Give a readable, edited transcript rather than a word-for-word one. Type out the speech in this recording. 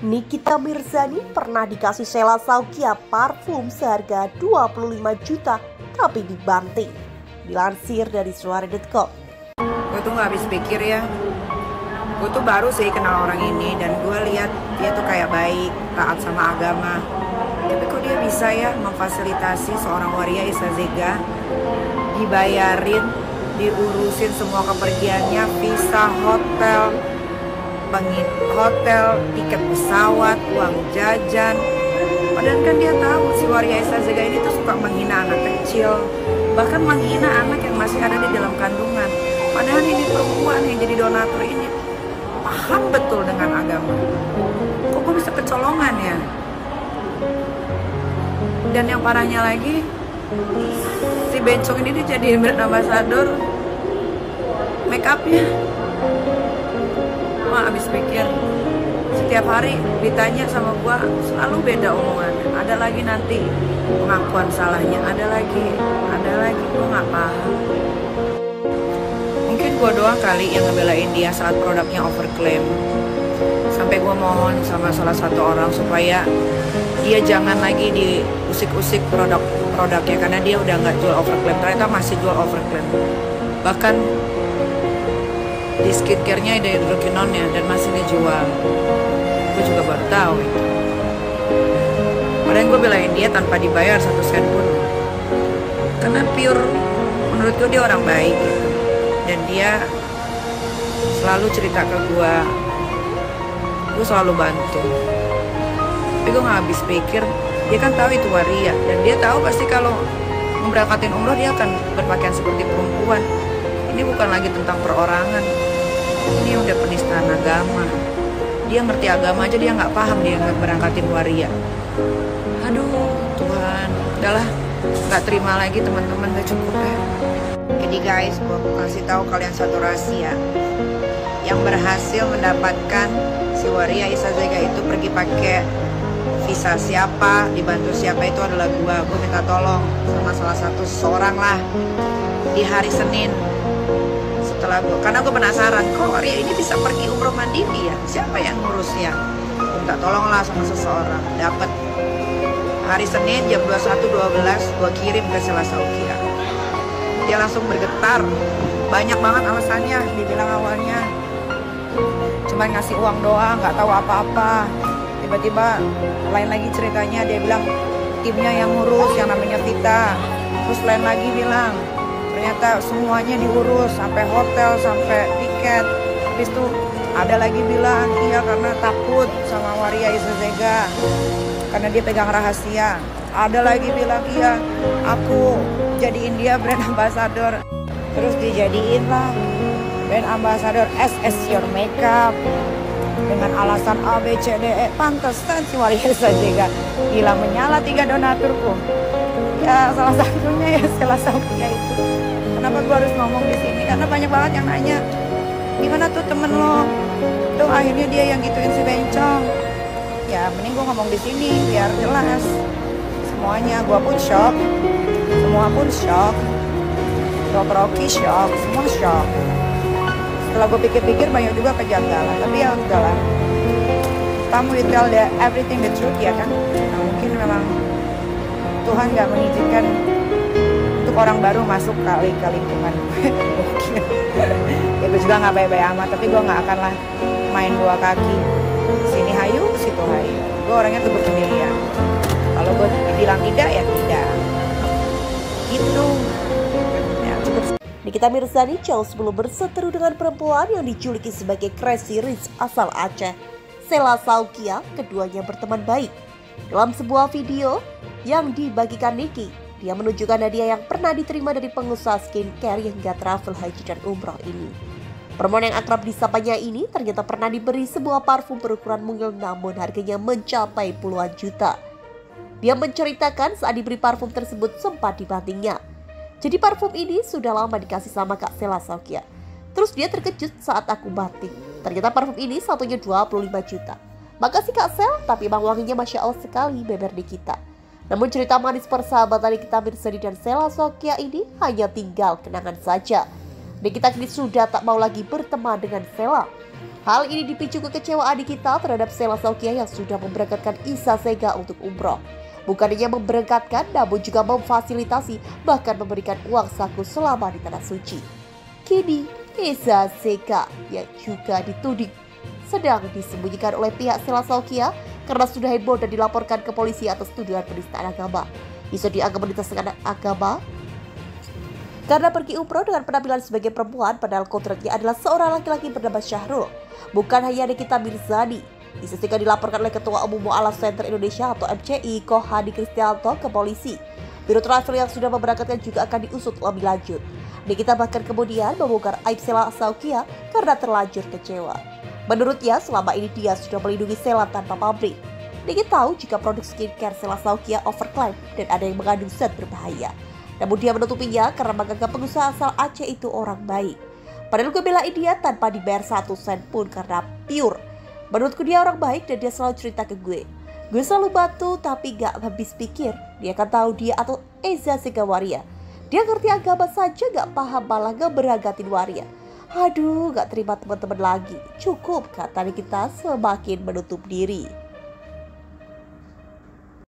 Nikita Mirzani pernah dikasih Sheila Saukia parfum seharga 25 juta tapi dibanting. Dilansir dari suara.com. Gue tuh gak habis pikir ya. Gue tuh baru sih kenal orang ini dan gue lihat dia tuh kayak baik, taat sama agama. Tapi kok dia bisa ya memfasilitasi seorang waria Isazega, dibayarin, diurusin semua kepergiannya, visa, hotel, tiket pesawat, uang jajan. Padahal kan dia tahu si waria Isazega ini tuh suka menghina anak kecil, bahkan menghina anak yang masih ada di dalam kandungan. Padahal ini perempuan yang jadi donatur ini paham betul dengan agama. Kok gue bisa kecolongan ya? Dan yang parahnya lagi, si bencong ini dijadiin brand ambassador make upnya. Wah, abis pikir. Setiap hari ditanya sama gua selalu beda omongannya. Ada lagi nanti pengakuan salahnya, ada lagi gua nggak paham. Mungkin gua doang kali yang ngebelain dia saat produknya overclaim. Sampai gua mohon sama salah satu orang supaya dia jangan lagi diusik-usik produknya karena dia udah nggak jual overclaim. Ternyata masih jual overclaim. Bahkan di skincare-nya ada hidroquinone-nya dan masih dijual. Gue juga baru tahu itu. Padahal gue belain dia tanpa dibayar 1 sen pun. Karena pure, menurut gue dia orang baik gitu. Dan dia selalu cerita ke gue selalu bantu. Tapi gue gak habis pikir, dia kan tahu itu waria. Dan dia tahu pasti kalau memberangkatin umroh dia akan berpakaian seperti perempuan. Ini bukan lagi tentang perorangan. Ini udah penistaan agama. Dia ngerti agama aja dia nggak paham dia berangkatin waria. Aduh Tuhan, udahlah nggak terima lagi teman-teman, udah cukup ya. Jadi guys, gua kasih tahu kalian satu rahasia. Yang berhasil mendapatkan si waria Isazega itu pergi pakai visa siapa, dibantu siapa itu adalah gua. Gua minta tolong sama salah satu seorang lah di hari Senin. Karena gue penasaran, kok waria ini bisa pergi umroh mandiri ya? Siapa yang ngurusnya? Gue minta tolonglah sama seseorang. Dapat hari Senin jam 21.12 gue kirim ke Sheila Saukia. Dia langsung bergetar. Banyak banget alasannya. Dibilang awalnya cuma ngasih uang doang, nggak tahu apa-apa. Tiba-tiba lain lagi ceritanya, dia bilang timnya yang ngurus yang namanya Vita. Terus lain lagi bilang ternyata semuanya diurus sampai hotel, sampai tiket. Habis itu ada lagi bilang iya karena takut sama waria Isazega karena dia pegang rahasia. Ada lagi bilang iya aku jadiin dia brand ambassador. Terus dijadiin lah brand ambassador SS Your Makeup dengan alasan A, B, C, D, E. Pantesan si waria Isazega gila menyala 3 donaturku. Ya salah satunya ya Sheila Saukia itu. Kenapa gue harus ngomong di sini? Karena banyak banget yang nanya, gimana tuh temen lo? Tuh akhirnya dia yang gituin si bencong. Ya mending gue ngomong di sini biar jelas. Semuanya gue pun shock, semua pun shock. Rocky shock, semua shock. Setelah gue pikir-pikir banyak juga kejanggalan. Tapi ya udahlah. Kamu you tell everything the truth ya kan? Nah, mungkin memang Tuhan gak mengizinkan untuk orang baru masuk kali ke lingkungan gue. Ya gue juga gak baik-baik amat, tapi gue gak akan lah main 2 kaki. Sini hayu, situ hayu. Gue orangnya teguh pendirian. Kalau gue bilang tidak, ya tidak. Gitu. Ya cukup. Nikita Mirzani jauh sebelum berseteru dengan perempuan yang dijuluki sebagai Crazy Rich asal Aceh, Sheila Saukia, keduanya berteman baik. Dalam sebuah video yang dibagikan Niki, dia menunjukkan hadiah yang pernah diterima dari pengusaha skincare hingga travel haji dan umroh ini. Perempuan yang akrab disapanya ini ternyata pernah diberi sebuah parfum berukuran mungil namun harganya mencapai puluhan juta. Dia menceritakan saat diberi parfum tersebut sempat dibantingnya. Jadi parfum ini sudah lama dikasih sama Kak Sheila Saukia. Terus dia terkejut saat aku banting. Ternyata parfum ini satunya 25 juta. Makasih Kak Sel, tapi emang wanginya Masya Allah sekali, beber Nikita. Namun cerita manis persahabatan Nikita Mirzani dan Sheila Saukia ini hanya tinggal kenangan saja. Nikita kini sudah tak mau lagi berteman dengan Sheila. Hal ini dipicu kekecewaan Nikita terhadap Sela Saukia yang sudah memberangkatkan Isa Sega untuk umroh. Bukan hanya memberangkatkan, namun juga memfasilitasi, bahkan memberikan uang saku selama di Tanah Suci. Kini, Isa Sega yang juga dituding sedang disembunyikan oleh pihak Sela Saukia karena sudah heboh dan dilaporkan ke polisi atas tuduhan penistaan agama. Isa dianggap menista agama karena pergi umroh dengan penampilan sebagai perempuan, padahal kontraknya adalah seorang laki-laki bernama Syahrul. Bukan hanya Nikita Mirzani, Isa Sega dilaporkan oleh Ketua Umum Mu'alaf Center Indonesia atau MCI Kohadi Kristianto ke polisi. Biro travel yang sudah memberangkatkan juga akan diusut lebih lanjut. Nikita bahkan kemudian membongkar aib Sela Saukia karena terlanjur kecewa. Menurutnya, selama ini dia sudah melindungi Sela tanpa pabrik. Nikita tahu jika produk skincare Sela Saukia overclaim dan ada yang mengandung zat berbahaya. Namun dia menutupinya karena menganggap pengusaha asal Aceh itu orang baik. Padahal gue belain dia tanpa dibayar 1 sen pun karena pure. Menurutku dia orang baik dan dia selalu cerita ke gue. Gue selalu bantu tapi gak habis pikir dia akan tahu dia atau Eza Sega Waria. Dia ngerti agama saja gak paham, malah gak beragatin waria. Aduh, gak terima teman-teman lagi. Cukup, kata Nikita semakin menutup diri.